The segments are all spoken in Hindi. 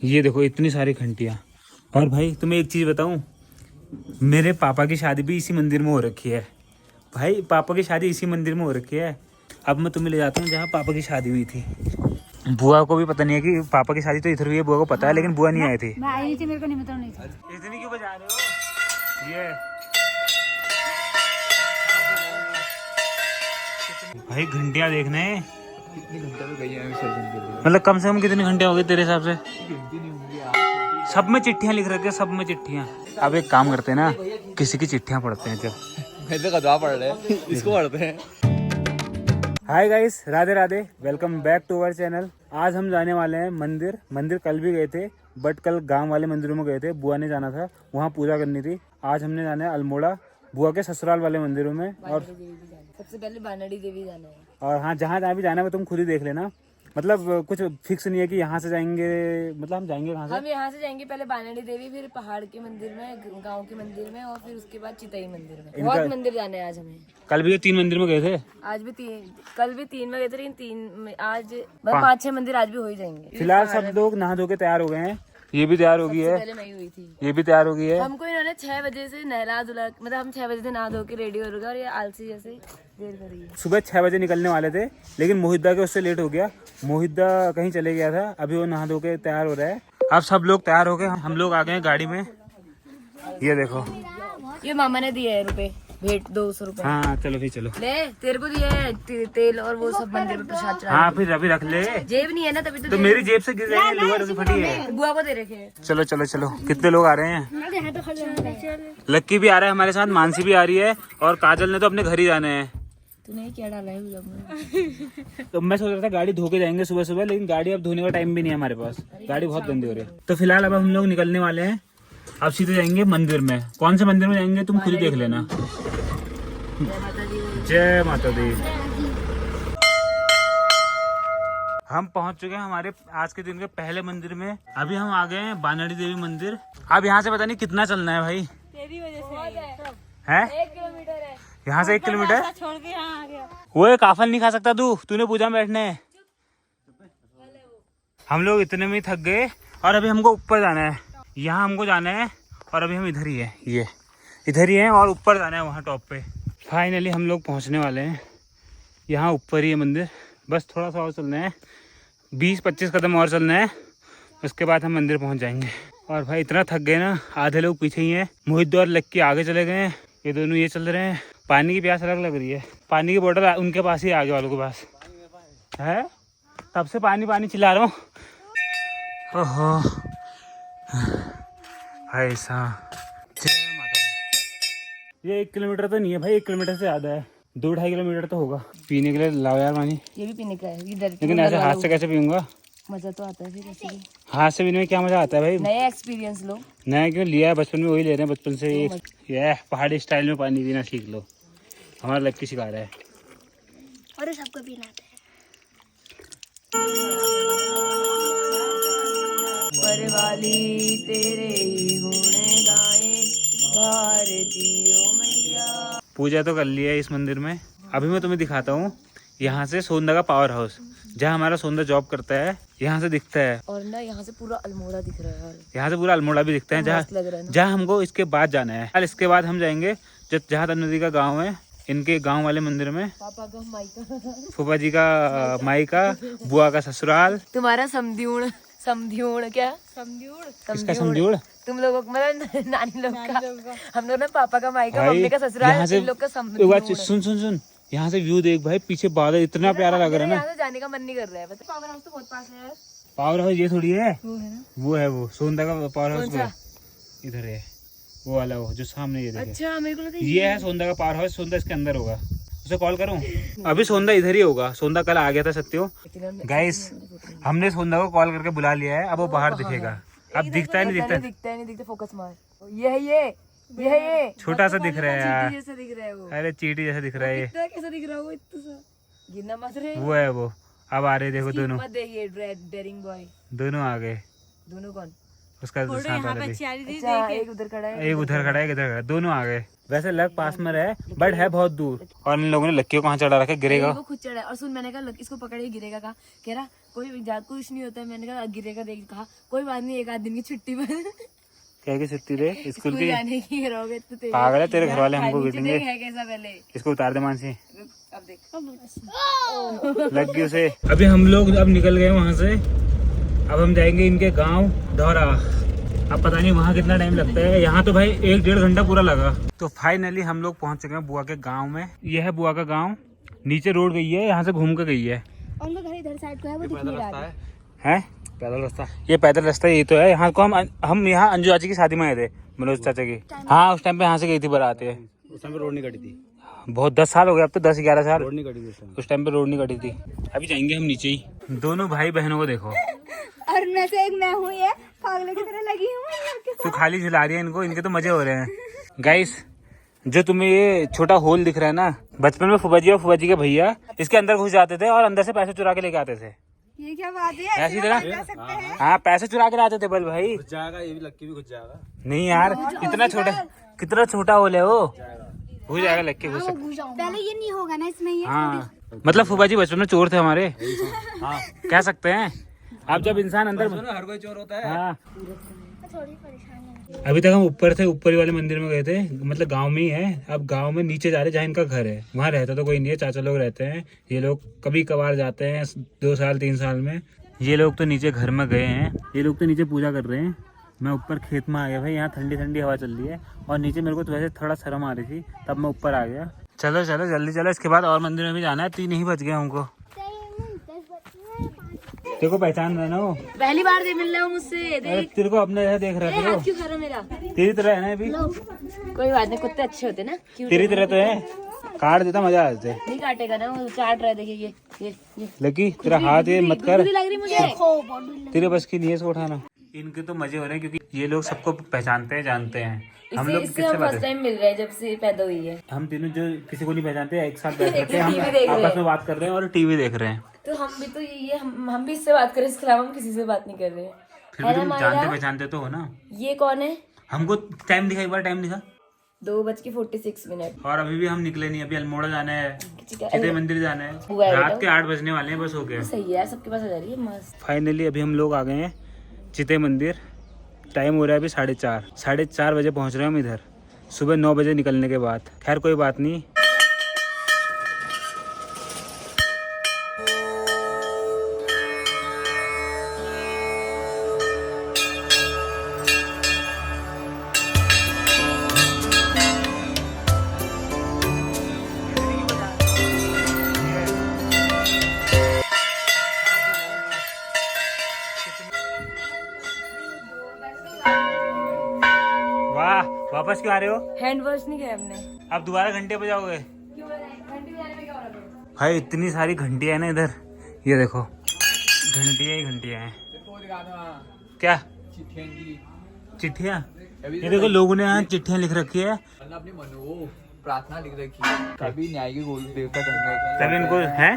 ये देखो इतनी सारी घंटियाँ। और भाई तुम्हें एक चीज़ बताऊँ, मेरे पापा की शादी भी इसी मंदिर में हो रखी है। भाई पापा की शादी इसी मंदिर में हो रखी है। अब मैं तुम्हें ले जाता हूँ जहाँ पापा की शादी हुई थी। बुआ को भी पता नहीं है कि पापा की शादी तो इधर हुई है, बुआ को पता है, लेकिन बुआ नहीं आई थी। मैं आई नहीं थी, मेरे को निमंत्रण नहीं था। इतनी क्यों बजा रहे हो? ये भाई घंटियाँ देखने कितनी घंटे में गई है विसर्जन के लिए? मतलब कम से कम कितने घंटे हो गए तेरे हिसाब से? गिनती नहीं होंगी। सब में चिट्ठियाँ लिख रखी है, सब में चिट्ठियाँ। अब एक काम करते हैं ना, किसी की चिट्ठियाँ पढ़ते हैं। जब मैं तो कदवा पढ़ रहे हैं, इसको पढ़ते हैं। Hi guys, Radhe Radhe, welcome back to our channel. आज हम जाने वाले हैं मंदिर कल भी गए थे, बट कल गांव वाले मंदिरों में गए थे। बुआ ने जाना था, वहाँ पूजा करनी थी। आज हमने जाना है अल्मोड़ा, बुआ के ससुराल वाले मंदिरों में। और सबसे पहले बानाड़ी देवी जाना है। और हाँ, जहाँ जहाँ भी जाना है वो तुम खुद ही देख लेना। मतलब कुछ फिक्स नहीं है कि यहाँ से जाएंगे, मतलब हम जाएंगे कहाँ से? हम यहाँ से जाएंगे पहले बानाड़ी देवी, फिर पहाड़ के मंदिर में, गांव के मंदिर में, और फिर उसके बाद चितई मंदिर में। बहुत मंदिर जाने हैं आज हमें। कल भी 3 मंदिर में गए थे। आज भी 3, कल भी 3 में गए थे, लेकिन 3 में आज 5-6 मंदिर आज भी हो ही जाएंगे। फिलहाल सब लोग नहा धो के तैयार हो गए हैं। ये भी तैयार हो गई है, पहले मैं ही हुई थी। ये भी तैयार हो गई है। हमको इन्होंने 6 बजे से नहला धुला, मतलब हम 6 बजे से नहा धो के रेडी हो गए, और ये आलसी जैसे देर करी है। सुबह 6 बजे निकलने वाले थे, लेकिन मोहिद्दा के उससे लेट हो गया। मोहिद्दा कहीं चले गया था, अभी वो नहा धो के तैयार हो रहा है। अब सब लोग तैयार हो गए, हम लोग आ गए हैं गाड़ी में। ये देखो, ये मामा ने दिए है रुपए, भेंट 200 रुपए। हाँ चलो फिर चलो। ले, तेरे को दिए है तेल और वो सब मंदिर में प्रसाद चढ़ा। हाँ फिर अभी रख ले। जेब नहीं है ना, तभी तो मेरी जेब से गिर जाएंगे, लोअर फटी है। बुआ को दे रखे हैं। चलो चलो चलो, कितने लोग आ रहे हैं? लक्की भी आ रहा है हमारे साथ, मानसी भी आ रही है, और काजल ने तो अपने घर ही जाने हैं। तूने क्या डाला है ब्लॉग में? तो मैं सोच रहा था गाड़ी धो के जाएंगे सुबह सुबह, लेकिन गाड़ी अब धोने का टाइम भी नहीं है हमारे पास, गाड़ी बहुत गंदी हो रही है। तो फिलहाल अब हम लोग निकलने वाले हैं, अब सीधे जाएंगे मंदिर में। कौन से मंदिर में जाएंगे तुम खुद ही देख लेना। जय माता दी। हम पहुंच चुके हैं हमारे आज के दिन के पहले मंदिर में। अभी हम आ गए हैं बानाड़ी देवी मंदिर। अब यहाँ से पता नहीं कितना चलना है भाई। तेरी वजह से है 1 किलोमीटर है यहाँ से, 1 किलोमीटर छोड़ के यहाँ आ गया। वो काफल नहीं खा सकता तूने पूजा में बैठने है। हम लोग इतने में ही थक गए, और अभी हमको ऊपर जाना है। यहाँ हमको जाना है, और अभी हम इधर ही है, ये इधर ही है, और ऊपर जाना है वहाँ टॉप पे। फाइनली हम लोग पहुँचने वाले हैं, यहाँ ऊपर ही है मंदिर। बस थोड़ा सा और चलना है, 20-25 कदम और चलना है, उसके बाद हम मंदिर पहुँच जाएंगे। और भाई इतना थक गए ना, आधे लोग पीछे ही हैं, मोहित और लक्की आगे चले गए हैं, ये दोनों ये चल रहे हैं। पानी की प्यास अलग लग रही है, पानी की बोतल उनके पास ही, आगे वालों के पास है। तब से पानी पानी चिल्ला रहा हूँ। ओहो भाई साहब, जय माता दी। ये 1 किलोमीटर तो नहीं है भाई, 1 किलोमीटर से ज़्यादा है, 2-2.5 किलोमीटर तो होगा। पीने के लिए लाओ यार पानी। ये भी पीने का है इधर, लेकिन ऐसे हाथ से कैसे पीऊँगा? मजा तो आता है फिर ऐसे भी। हाथ से पीने में क्या मजा आता है भाई? नया एक्सपीरियंस लो। नया क्यों लिया है, बचपन में वही ले रहे हैं, बचपन से ये पहाड़ी स्टाइल में पानी पीना सीख लो। हमारा लक्की सिखा रहा है, और सबको पीना आता है। वाली तेरे ही गुण गाए, भारतीयों मैया। पूजा तो कर लिया है इस मंदिर में। अभी मैं तुम्हें दिखाता हूँ यहाँ से सोंदा का पावर हाउस, जहाँ हमारा सोंदा जॉब करता है, यहाँ से दिखता है। और ना यहाँ से पूरा अल्मोड़ा दिख रहा है यार। यहाँ से पूरा अल्मोड़ा भी दिखता है, जहाँ हमको इसके बाद जाना है। कल इसके बाद हम जाएंगे जहाँ तनु नदी का गाँव है, इनके गांव वाले मंदिर में। पापा का मायका, फूफा जी का मायका, बुआ का ससुराल। तुम्हारा समध्यूण क्या? इसका समझूड़ तुम लोगों को, मतलब नानी लोग का। हम लोग ना पापा का मायका, मम्मी का ससुराल, यहाँ से इन लोग का समध्यूण। सुन यहाँ से व्यू देख भाई, पीछे बादल इतना प्यारा लग रहा है ना। यहाँ से जाने का मन नहीं कर रहा है। पावर हाउस तो बहुत पास है यार। पावर हाउस ये थोड़ी है, वो है ना, वो है वो सोंदा का पावर हाउस। कौन सा? इधर है वो वाला, वो जो सामने ये देखे। अच्छा मेरे को लगा ये है सोंदा का पावर हाउस। सोंदा इसके अंदर होगा, उसे कॉल करूं? अभी सोंदा इधर ही होगा। सोंदा कल आ गया था सत्यो। गाइस हमने सोंदा को कॉल करके बुला लिया है, अब वो बाहर दिखेगा। अब दिखता है नहीं दिखता, फोकस मार। ये है ये छोटा सा दिख रहा है यार। जैसा दिख रहा है वो। अरे चींटी जैसा दिख रहा है ये। कैसा दिख रहा है वो? इतना सा गिरना मत रे। वो है वो। अब आ रहे देखो दोनों, मत देखिए डेयरिंग बॉय। दोनों आ गए। दोनों कौन? उसका साथ वाला भी। अच्छा, एक उधर खड़ा है, एक उधर खड़ा है, एक इधर खड़ा है, दोनों आ गए। वैसे लग पास में रहे बट है बहुत दूर। और इन लोगों ने लक्की को कहाँ चढ़ा रखा है, गिरेगा। वो खुद चढ़ा है। और सुन, मैंने कहा इसको पकड़े गिरेगा, कहा कह रहा कोई कुछ नहीं होता है। मैंने कहा गिरेगा देख, कहा कोई बात नहीं, एक आध दिन की छुट्टी पर क्या की छुट्टी दे स्कूल की, जाने की रहोगे तो तेरे पागल है, तेरे घर वाले हमको पीटेंगे। है कैसा पहले, इसको उतार दे मानसी, अब देख लग गई उसे। अभी हम लोग अब निकल गए वहाँ से, अब हम जाएंगे इनके गांव धौरा। अब पता नहीं वहाँ कितना टाइम लगता है, यहाँ तो भाई 1-1.5 घंटा पूरा लगा। तो फाइनली हम लोग पहुँच चुके हैं बुआ के गाँव में। ये है बुआ का गाँव, नीचे रोड गई है, यहाँ से घूम के गई है। उनका घर इधर साइड को है, वो दिख नहीं रहा है पैदल रास्ता, ये पैदल रास्ता यही तो है। यहाँ को हम यहाँ अंजू चाची की शादी में आए थे, मनोज चाचा की। हाँ उस टाइम पे यहाँ से गई थी बारात। उस टाइम पे रोड नहीं कटी थी, बहुत 10 साल हो गए, अब तो 10-11 साल। रोड नहीं कटी थी उस टाइम पे रोड नहीं कटी थी। अभी जाएंगे हम नीचे ही। दोनों भाई बहनों को देखो, और मैं से एक मैं हूँ, ये पागलों की तरह लगी हूँ। तू खाली झुला रही है इनको, इनके तो मजे हो रहे हैं। गाइस जो तुम्हें ये छोटा होल दिख रहा है ना, बचपन में फुफा जी और फुफा जी के भैया इसके अंदर घुस जाते थे और अंदर से पैसे चुरा के लेके आते थे। ये क्या बात है, ऐसी तरह हाँ पैसे चुरा के लाते थे बल भाई। घुस जाएगा, ये भी लक्की भी घुस जाएगा। नहीं यार, कितना छोटा होल है वो, घुस जाएगा, लक्की घुस सकता। पहले ये नहीं होगा ना इसमें, ये हाँ मतलब फुफा जी बचपन में चोर थे हमारे, हाँ कह सकते हैं। अब जब इंसान अंदर, हर कोई चोर होता है। हाँ अभी तक हम ऊपर थे, ऊपर वाले मंदिर में गए थे, मतलब गांव में ही है। अब गांव में नीचे जा रहे जहाँ इनका घर है, वहाँ रहता तो कोई नहीं है, चाचा लोग रहते हैं। ये लोग कभी कभार जाते हैं 2 साल 3 साल में। ये लोग तो नीचे घर में गए हैं, ये लोग तो नीचे पूजा कर रहे हैं। मैं ऊपर खेत में आ गया भाई, यहाँ ठंडी ठंडी हवा चल रही है और नीचे मेरे को तो वैसे थोड़ा शर्म आ रही थी, तब मैं ऊपर आ गया। चलो चलो जल्दी चलो, इसके बाद और मंदिर में भी जाना है। 3 ही बज गए हमको। देखो पहचान रहे ना वो, पहली बार दे मिल रहे हो मुझसे, देख तेरे को अपने जैसा देख रहे थे वो, क्यों कर रहा है मेरा, तेरी तरह है ना अभी। कोई बात नहीं, कुत्ते अच्छे होते ना, क्यों तेरी तरह तो है, काट देता मजा आ जाते। नहीं काटेगा ना, वो चाट रहा है, देखिए ये लकी तेरा हाथ ये मत कर, बुरी लग रही मुझे। तेरे बस की नहीं है इसको उठाना। इनके तो मजे हो रहे हैं क्योंकि ये लोग सबको पहचानते हैं, जानते हैं। हम लोग इससे हम फर्स्ट टाइम मिल रहे हैं जब से पैदा हुई है। हम तीनों जो किसी को नहीं पहचानते एक साथ बैठ के हम टीवी देख रहे आपस में बात कर रहे हैं और टीवी देख रहे हैं। तो हम भी तो ये हम भी इससे बात करें, इसके अलावा हम किसी से बात नहीं कर रहे हैं। फिर भी तुम जानते पहचानते तो हो ना। ये कौन है? हमको टाइम दिखा, एक बार टाइम दिखा। 2:46। और अभी भी हम निकले नहीं, अभी अल्मोड़ा जाना है, चिते मंदिर जाना है, रात के 8 बजने वाले हैं, बस हो गया। सही है, सबके पास आ जा रही है, मस्त। फाइनली अभी हम लोग आ गए हैं चिते मंदिर। टाइम हो रहा है अभी 4:30, 4:30 बजे पहुंच रहे हैं हम इधर, सुबह 9 बजे निकलने के बाद। खैर कोई बात नहीं। वाह, वापस क्यों आ रहे हो? हैंड वॉश नहीं किया हमने। अब दोबारा घंटे बजाओगे? क्यों घंटी बजाने में क्या हो रहा है? भाई इतनी सारी घंटियां हैं ना इधर, ये देखो घंटियां ही घंटियां हैं। क्या चिट्ठियां? ये देखो लोगों ने यहाँ चिट्ठियां लिख रखी है, अपनी मनो प्रार्थना लिख रखी है, कभी न्याय के गोल देवता करने, तभी इनको है।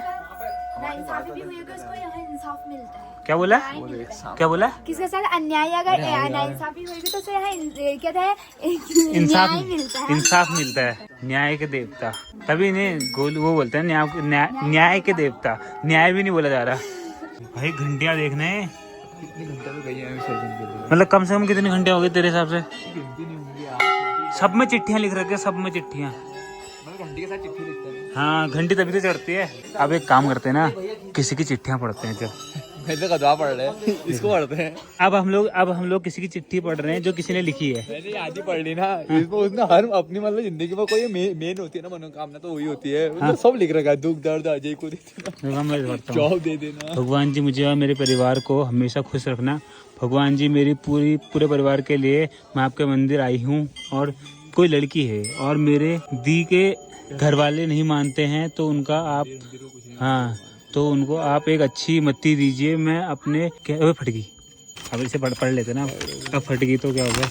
नाइंसाफी भी हुई है तो इसको यहाँ इंसाफ मिलता है। क्या बोला? क्या बोला? किसके साथ अन्याय अगर नाइंसाफी होगी तो उसे यहाँ कहते हैं इंसाफ न्याय मिलता है। इंसाफ मिलता है, न्याय के देवता। तभी इन्हें वो बोलते हैं न्याय के देवता। न्याय भी नहीं बोला जा रहा। भाई घंटियां देखने कितने घंटे में गई है विसर्जन के लिए? मतलब कम से कम कितने घंटे हो गए तेरे हिसाब से? गिनती नहीं होंगी यार। सब में चिट्ठियां लिख रखी है, सब में चिट्ठियां। मतलब घंटी के साथ चिट्ठी लिखते हैं। हाँ घंटी तभी तो चढ़ती है। अब एक काम करते हैं ना, किसी की चिट्ठियां पढ़ते हैं। जो मैं तो कदवा पढ़ रहे हैं, इसको पढ़ते हैं। अब हम लोग किसी की चिट्ठी पढ़ रहे हैं जो किसी ने लिखी है। मैंने आज ही पढ़ ली ना, इसमें उसने हर अपनी मतलब जिंदगी में कोई मेन होती है ना मनोकामना, तो वही होती है। मतलब सब लिख रखा है, दुख दर्द अजय को दे देना, मैं पढ़ता हूँ। जॉब दे देना। भगवान जी मुझे और मेरे परिवार को हमेशा खुश रखना। भगवान जी मेरी पूरे परिवार के लिए मैं आपके मंदिर आई हूँ, और कोई लड़की है और मेरे दी के घर वाले नहीं मानते हैं तो उनका आप, हाँ तो उनको आप एक अच्छी मत्ती दीजिए। मैं अपने क्या फट गई, अब इसे पढ़ लेते ना। अब फट गई तो क्या हो गया।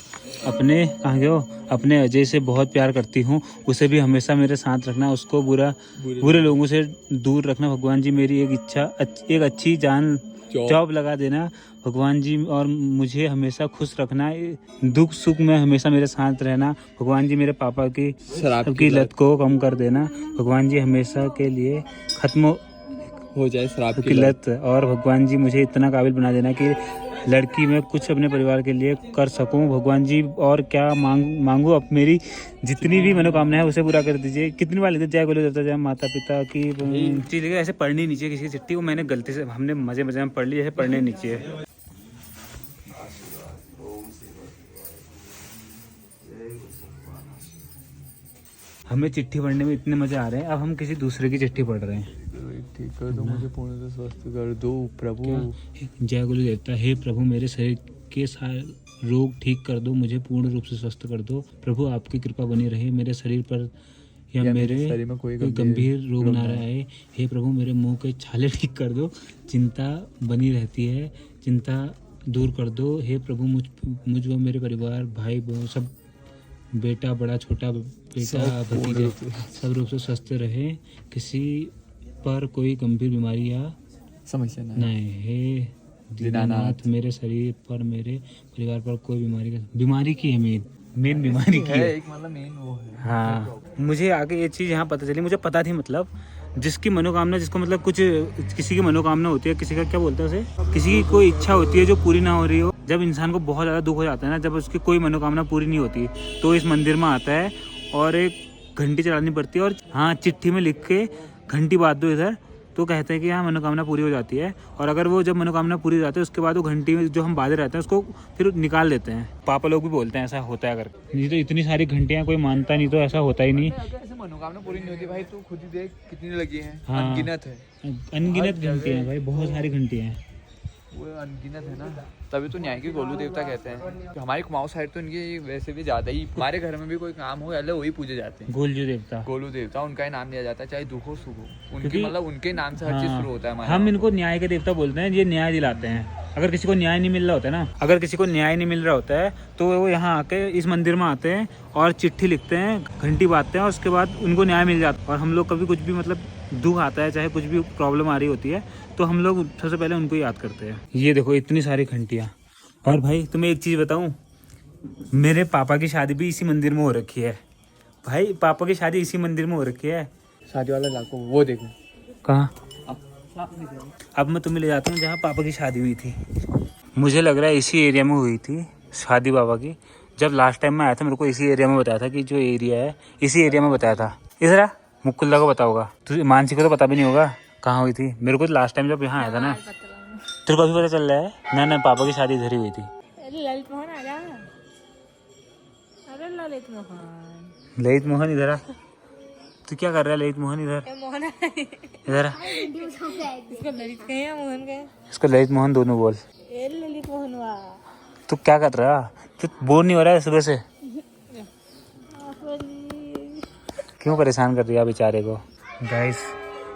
अपने कहाँ गए हो? अपने अजय से बहुत प्यार करती हूँ, उसे भी हमेशा मेरे साथ रखना, उसको बुरे लोगों से दूर रखना। भगवान जी मेरी एक अच्छी जान जॉब लगा देना भगवान जी, और मुझे हमेशा खुश रखना, दुख सुख में हमेशा मेरे साथ रहना भगवान जी। मेरे पापा की शराब की लत को कम कर देना भगवान जी, हमेशा के लिए खत्म हो जाए शराब की लत। और भगवान जी मुझे इतना काबिल बना देना कि लड़की में कुछ अपने परिवार के लिए कर सकूं भगवान जी। और क्या मांगू, अब मेरी जितनी भी मनोकामना है उसे पूरा कर दीजिए। कितनी बार लिखते जय गुरु देवता जय माता पिता की चीज, ऐसे पढ़नी नहीं चाहिए किसी की चिट्ठी। वो मैंने गलती से, हमने मजे मजे में पढ़ ली, ऐसे पढ़ने नहीं चाहिए। हमें चिट्ठी पढ़ने में इतने मजे आ रहे हैं, अब हम किसी दूसरे की चिट्ठी पढ़ रहे हैं। ठीक कर दो मुझे, पूर्ण स्वस्थ कर दो प्रभु। जय गुरु देवता, हे प्रभु मेरे शरीर के सारे रोग ठीक कर दो, मुझे पूर्ण रूप से स्वस्थ कर दो प्रभु। आपकी कृपा बनी रहे मेरे शरीर पर या मेरे शरीर में कोई गंभीर रोग ना रहे। हे प्रभु मेरे मुंह के छाले ठीक कर दो, चिंता बनी रहती है, चिंता दूर कर दो। हे प्रभु मुझ व मेरे परिवार, भाई बहन, सब बेटा बड़ा छोटा, बेटा भतीजे सब रूप से स्वस्थ रहे, किसी पर कोई गंभीर बीमारी या समस्या नहीं। हे दीनानाथ, मेरे शरीर पर, मेरे परिवार पर कोई बीमारी की है मेन बीमारी की है। एक मतलब मेन वो है। हाँ, मुझे आगे ये चीज़ यहाँ पता चली, मुझे पता थी, मतलब जिसकी मनोकामना, जिसको मतलब कुछ किसी की मनोकामना होती है, किसी का क्या बोलते हैं उसे, किसी की कोई इच्छा होती है जो पूरी ना हो रही हो, जब इंसान को बहुत ज़्यादा दुख हो जाता है ना, जब उसकी कोई मनोकामना पूरी नहीं होती, तो इस मंदिर में आता है और एक घंटी चलानी पड़ती है, और हाँ चिट्ठी में लिख के घंटी बांध दो इधर, तो कहते हैं कि यहाँ मनोकामना पूरी हो जाती है। और अगर वो जब मनोकामना पूरी हो जाती है उसके बाद वो घंटी में जो हम बांधे रहते हैं उसको फिर निकाल देते हैं। पापा लोग भी बोलते हैं ऐसा होता है, अगर नहीं तो इतनी सारी घंटियाँ कोई मानता नहीं, तो ऐसा होता ही नहीं। ऐसे मनोकामना पूरी नहीं होती भाई, तू खुद ही देख कितनी लगी है। हाँ, अनगिनत है, अनगिनत घंटियाँ भाई, बहुत सारी घंटियाँ हैं, वो अनगिनत है ना, तभी तो न्याय के गोलू देवता कहते हैं। हमारी कुमाऊं साइड तो इनकी वैसे भी ज्यादा ही, हमारे घर में भी कोई काम हो पहले वही पूजे जाते हैं, गोलजू देवता, गोलू देवता, उनका ही नाम लिया जाता है, चाहे दुख हो सुख हो, उनकी क्योंकि मतलब उनके नाम से हर चीज शुरू होता है हमारे। हम इनको न्याय के देवता बोलते हैं, ये न्याय दिलाते हैं। अगर किसी को न्याय नहीं मिल रहा होता है ना, अगर किसी को न्याय नहीं मिल रहा होता है तो वो यहाँ आके इस मंदिर में आते हैं और चिट्ठी लिखते हैं, घंटी बांधते हैं, और उसके बाद उनको न्याय मिल जाता है। और हम लोग कभी कुछ भी मतलब दुख आता है, चाहे कुछ भी प्रॉब्लम आ रही होती है, तो हम लोग सबसे पहले उनको याद करते हैं। ये देखो इतनी सारी घंटियाँ। और भाई तुम्हें एक चीज़ बताऊँ, मेरे पापा की शादी भी इसी मंदिर में हो रखी है भाई, पापा की शादी इसी मंदिर में हो रखी है। शादी वाला इलाका वो देखो कहाँ, अब मैं तुम्हें ले जाता हूँ जहाँ पापा की शादी हुई थी। मुझे लग रहा है इसी एरिया में हुई थी शादी पापा की। जब लास्ट टाइम मैं आया था मेरे को इसी एरिया में बताया था कि जो एरिया है इसी एरिया में बताया था। इधर आ, मुकुल्ला को पता होगा, तो मानसी को तो पता भी नहीं होगा कहाँ हुई थी। मेरे को लास्ट टाइम जब यहाँ आया था ना, तेरे को अभी पता चल रहा है ना, पापा की शादी इधर ही हुई थी। ललित मोहन आ जा, अरे ललित मोहन, ललित मोहन इधर आ, तू क्या कर रहा है ललित मोहन, इधर मोहन इधर आ। इसको ललित कहे या मोहन कहे? इसको ललित मोहन दोनों बोल। ए ललित मोहन वाह, तू क्या कर रहा है, तू बोर नहीं हो रहा है सुबह से? क्यों परेशान कर रही है बेचारे को? गाइस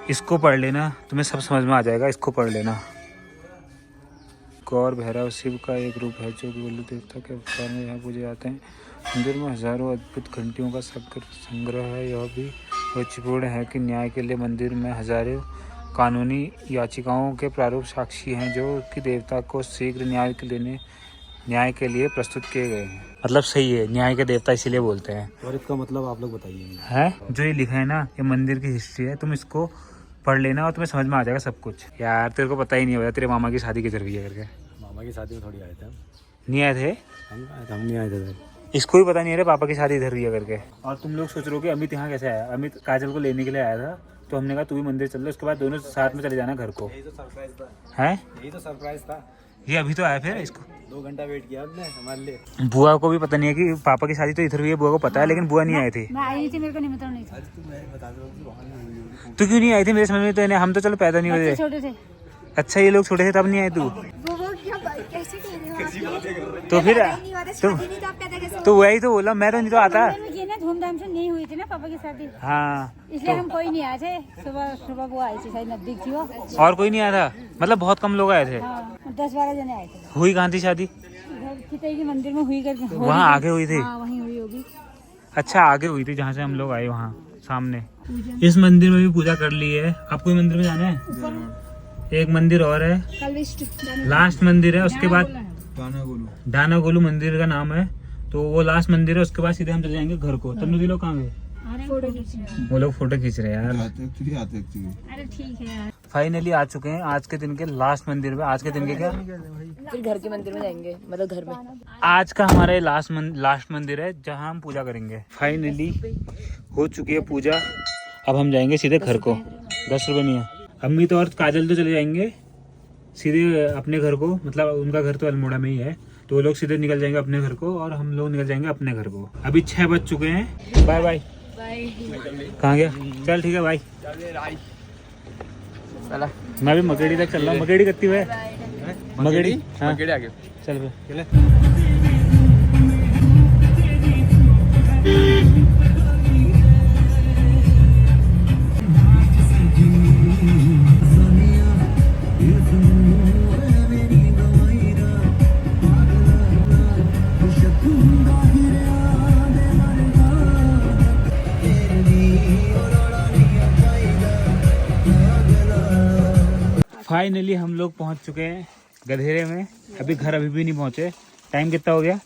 इसको पढ़ लेना, तुम्हें सब समझ में आ जाएगा, इसको पढ़ लेना। गौर भैरव शिव का एक रूप है जो गोलू देवता के अवतार में यहाँ पूजे जाते हैं। मंदिर में हजारों अद्भुत घंटियों का संग्रह है। यह भी वचपूर्ण है कि न्याय के लिए मंदिर में हजारों कानूनी याचिकाओं के प्रारूप साक्षी हैं जो कि देवता को शीघ्र न्याय के लिए प्रस्तुत किए गए हैं। मतलब सही है, न्याय के देवता इसीलिए बोलते हैं। और इसका मतलब आप लोग बताइए। है जो ये लिखा है ना, ये मंदिर की हिस्ट्री है, तुम इसको पढ़ लेना और तुम्हें समझ में आ जाएगा सब कुछ। यार तेरे को पता ही नहीं होगा तेरे मामा की शादी किधर हुई है करके। मामा की शादी में थोड़ी आए थे हम। नहीं आए थे? हम नहीं आए थे। इसको भी पता नहीं है पापा की शादी इधर हुई है करके। और तुम लोग सोच रहे हो कि अमित यहाँ कैसे आया। अमित काजल को लेने के लिए आया था, तो हमने कहा तू भी मंदिर चल लो, उसके बाद दोनों साथ में चले जाना घर को। यही तो सरप्राइज था। है यही तो सरप्राइज था। ये अभी तो आया, फिर इसको 2 घंटा वेट किया हमने हमारे लिए। बुआ को भी पता नहीं है कि पापा की शादी तो इधर हुई है, बुआ को पता है, लेकिन बुआ नहीं आई थी। मैं आई थी, मेरे को निमंत्रण नहीं था। तू क्यों नहीं आई थी? मेरे समझ में तो हम तो चलो पैदा नहीं हुए थे। छोटे थे अच्छा ये लोग छोटे थे तब नहीं आए तू? वो कैसे कह रहे हो? तो फिर तो वही तो बोला, मैं तो नहीं तो आता। ये ना धूमधाम से नहीं हुई थी ना पापा की शादी, हाँ इसलिए हम कोई नहीं आए थे। सुबह सुबह वो आई थी, शायद नजदीक थी वो। और कोई नहीं आया था? मतलब बहुत कम लोग आए थे। हाँ 10-12 जने आए थे। हुई कहाँ थी शादी? पिताजी के मंदिर में हुई करके वहाँ आगे हुई थी? हाँ वहीं हुई होगी। अच्छा आगे हुई थी जहाँ से हम लोग आए, वहाँ सामने। इस मंदिर में भी पूजा कर ली है। आपको मंदिर में जाना है? एक मंदिर और है, कलविष्ट लास्ट मंदिर है, उसके बाद दाना गोलू मंदिर का नाम है। तो वो लास्ट मंदिर है, उसके बाद सीधे हम चले जाएंगे घर को। तब लोग कहाँ गए? फोटो खींचना। वो लोग फोटो खींच रहे हैं यार। अरे ठीक है यार। फाइनली आ चुके हैं आज के दिन के लास्ट मंदिर में। आज के दिन के क्या, फिर घर के मंदिर में जाएंगे, मतलब घर में। आज का हमारा लास्ट मंदिर है जहाँ हम पूजा करेंगे। फाइनली हो चुकी है पूजा। अब हम जाएंगे सीधे घर को। 10 रुपये नहीं है। अम्मी तो और काजल तो चले जाएंगे सीधे अपने घर को, मतलब उनका घर तो अल्मोड़ा में ही है, तो वो लोग सीधे निकल जाएंगे अपने घर को और हम लोग निकल जाएंगे अपने घर को। अभी 6 बज चुके हैं। Bye bye. कहाँ गया? चल ठीक है भाई। मैं भी मकेड़ी तक चल रहा हूँ। मकेड़ी कितनी है? मकेड़ी हाँ मकेड़ी आगे चल बे। फाइनली हम लोग पहुंच चुके हैं गधेरे में। अभी घर अभी भी नहीं पहुंचे। टाइम कितना हो गया?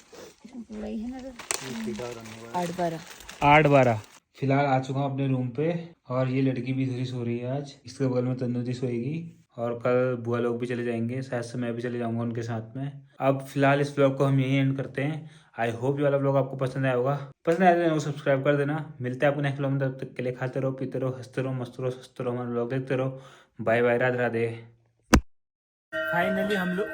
8:12। फिलहाल आ चुका हूँ अपने रूम पे और ये लड़की भी इधर ही सो रही है आज। इसके बगल में तन्नू जी सोएगी और कल बुआ लोग भी चले जाएंगे, शायद से मैं भी चले जाऊंगा उनके साथ में। अब फिलहाल इस ब्लॉग को हम यहीं एंड करते हैं। आई होप ये वाला ब्लॉग आपको पसंद आया होगा। पसंद आया तो सब्सक्राइब कर देना। मिलते हैं आपको नेक्स्ट ब्लॉग में। तब तक के लिए खाते रहो, पीते रहो, हंसते रहो, मस्त रहो, स्वस्थ रहो, हमारे ब्लॉग देखते रहो। Bye bye, Radhe Radhe. Finally हम लोग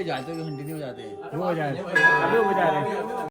जाते हुए कंटिन्यू हो जाते हैं। वो हो जा रहे हैं। अभी वो जा रहे हैं।